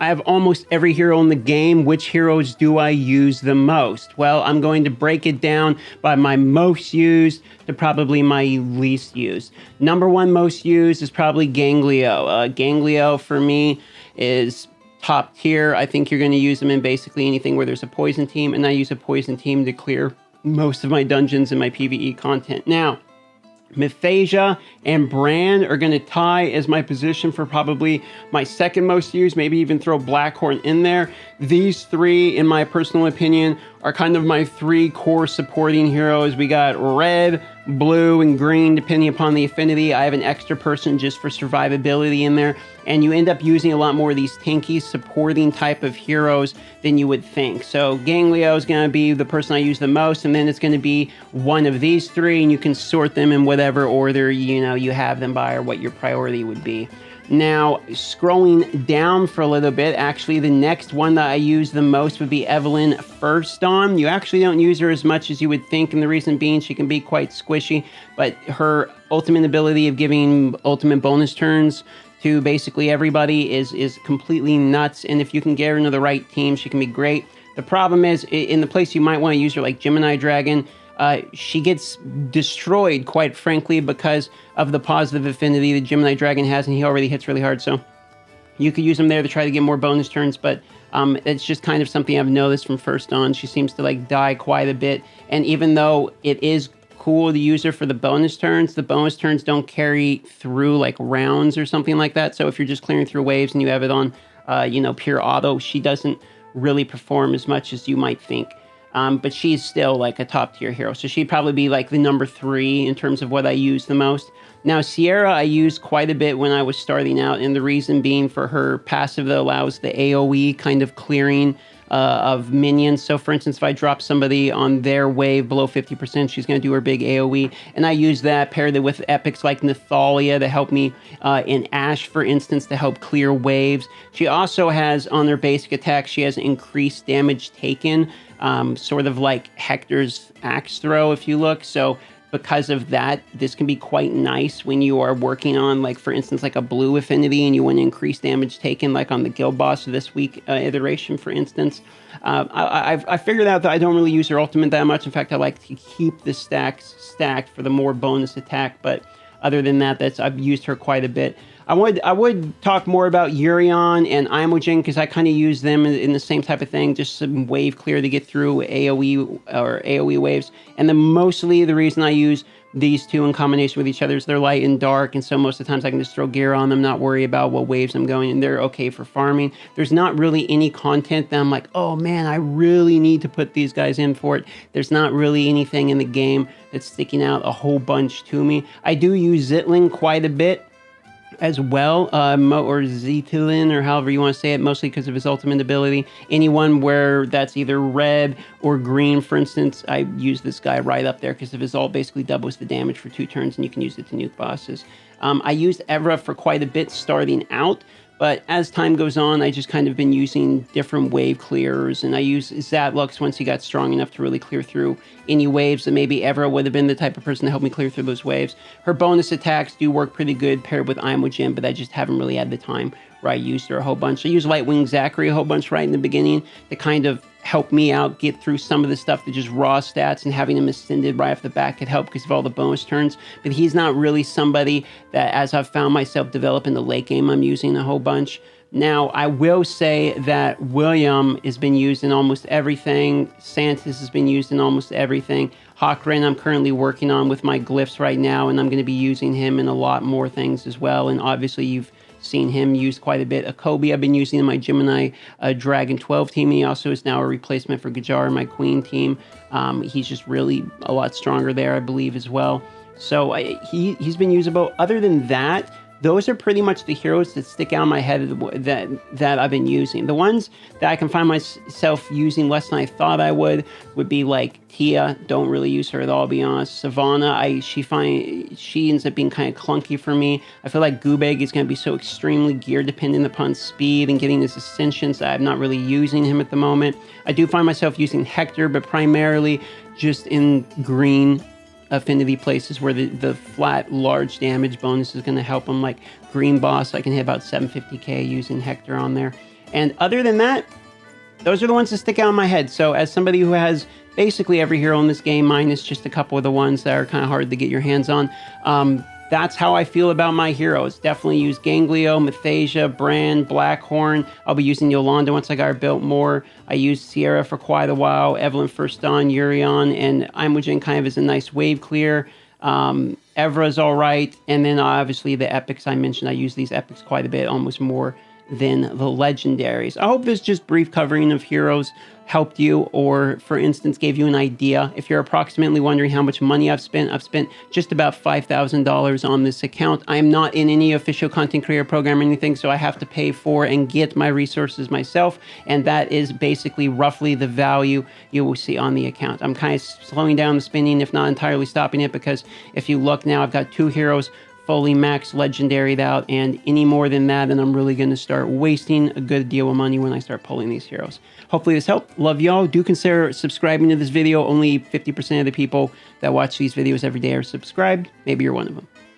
I have almost every hero in the game. Which heroes do I use the most? Well, I'm going to break it down by my most used to probably my least used. Number one most used is probably Ganglio. Ganglio for me is top tier. I think you're going to use them in basically anything where there's a poison team, and I use a poison team to clear most of my dungeons and my PvE content. Now, Myphasia and Bran are going to tie as my position for probably my second most used, maybe even throw Blackhorn in there. These three, in my personal opinion, are kind of my three core supporting heroes. We got red, blue, and green, depending upon the affinity. I have an extra person just for survivability in there, and you end up using a lot more of these tanky supporting type of heroes than you would think. So Ganglio is going to be the person I use the most, and then it's going to be one of these three, and you can sort them in whatever order you have them by or what your priority would be. Now, scrolling down for a little bit, actually the next one that I use the most would be Evelyn First On. You actually don't use her as much as you would think, and the reason being she can be quite squishy, but her ultimate ability of giving ultimate bonus turns to basically everybody is completely nuts, and if you can get her into the right team, she can be great. The problem is, in the place you might want to use her, like Gemini Dragon, she gets destroyed, quite frankly, because of the positive affinity that Gemini Dragon has, and he already hits really hard, so you could use him there to try to get more bonus turns, but it's just kind of something I've noticed from First On. She seems to die quite a bit, and even though it is cool to use her for the bonus turns don't carry through rounds or something like that, so if you're just clearing through waves and you have it on pure auto, she doesn't really perform as much as you might think. But she's still a top tier hero. So she'd probably be the number 3 in terms of what I use the most. Now, CIARA I used quite a bit when I was starting out, and the reason being for her passive that allows the AoE kind of clearing of minions. So for instance, if I drop somebody on their wave below 50%, she's going to do her big AoE. And I use that paired with epics like Nathalia to help me in Ashe, for instance, to help clear waves. She also has, on her basic attack, she has increased damage taken, sort of like Hector's axe throw, if you look. So because of that, this can be quite nice when you are working on, for instance, a blue affinity and you want to increase damage taken, on the guild boss of this week iteration, for instance. I figured out that I don't really use her ultimate that much. In fact, I like to keep the stacks stacked for the more bonus attack, but other than that, I've used her quite a bit. I would talk more about Urion and Imogen because I kind of use them in the same type of thing, just some wave clear to get through AoE waves. And then mostly the reason I use these two in combination with each other is they're light and dark, and so most of the times I can just throw gear on them, not worry about what waves I'm going, and they're okay for farming. There's not really any content that I'm like, oh man, I really need to put these guys in for it. There's not really anything in the game that's sticking out a whole bunch to me. I do use Zitling quite a bit as well, or Zetilin, or however you want to say it, mostly because of his ultimate ability. Anyone where that's either red or green, for instance, I use this guy right up there because of his ult basically doubles the damage for 2 turns, and you can use it to nuke bosses. I used Evra for quite a bit starting out, but as time goes on, I just kind of been using different wave clearers, and I used Zatlux once he got strong enough to really clear through any waves, and maybe Evra would have been the type of person to help me clear through those waves. Her bonus attacks do work pretty good paired with Imogen, but I just haven't really had the time where I used her a whole bunch. I used Lightwing Zachary a whole bunch right in the beginning to kind of help me out, get through some of the stuff that just raw stats, and having him ascended right off the bat could help because of all the bonus turns. But he's not really somebody that, as I've found myself develop in the late game, I'm using a whole bunch. Now, I will say that William has been used in almost everything. Santis has been used in almost everything. Hawkren I'm currently working on with my glyphs right now, and I'm going to be using him in a lot more things as well. And obviously, you've seen him used quite a bit. Akobe I've been using in my Gemini Dragon 12 team. He also is now a replacement for Gajar in my Queen team. He's just really a lot stronger there, I believe, as well. So he's been usable. Other than that, those are pretty much the heroes that stick out in my head that I've been using. The ones that I can find myself using less than I thought I would be like Tia. Don't really use her at all, to be honest. Savannah, she ends up being kind of clunky for me. I feel like Gubeg is going to be so extremely gear dependent upon speed and getting his ascensions that I'm not really using him at the moment. I do find myself using Hector, but primarily just in green affinity places where the flat large damage bonus is going to help him, like Green Boss. I can hit about 750k using Hector on there. And other than that, those are the ones that stick out in my head. So as somebody who has basically every hero in this game, minus just a couple of the ones that are kind of hard to get your hands on, that's how I feel about my heroes. Definitely use Ganglio, Mathasia, Bran, Blackhorn. I'll be using Yolanda once I got her built more. I used CIARA for quite a while, Evelyn First Dawn, Urion, and Imogen kind of is a nice wave clear. Evra's all right. And then obviously the epics I mentioned. I use these epics quite a bit, almost more than the legendaries. I hope this just brief covering of heroes helped you, or for instance gave you an idea. If you're approximately wondering how much money I've spent just about $5,000 on this account. I am not in any official content creator program or anything, so I have to pay for and get my resources myself, and that is basically roughly the value you will see on the account. I'm kind of slowing down the spending, if not entirely stopping it, because if you look now, I've got 2 heroes fully max legendaried out, and any more than that, and I'm really going to start wasting a good deal of money when I start pulling these heroes. Hopefully this helped. Love y'all. Do consider subscribing to this video. Only 50% of the people that watch these videos every day are subscribed. Maybe you're one of them.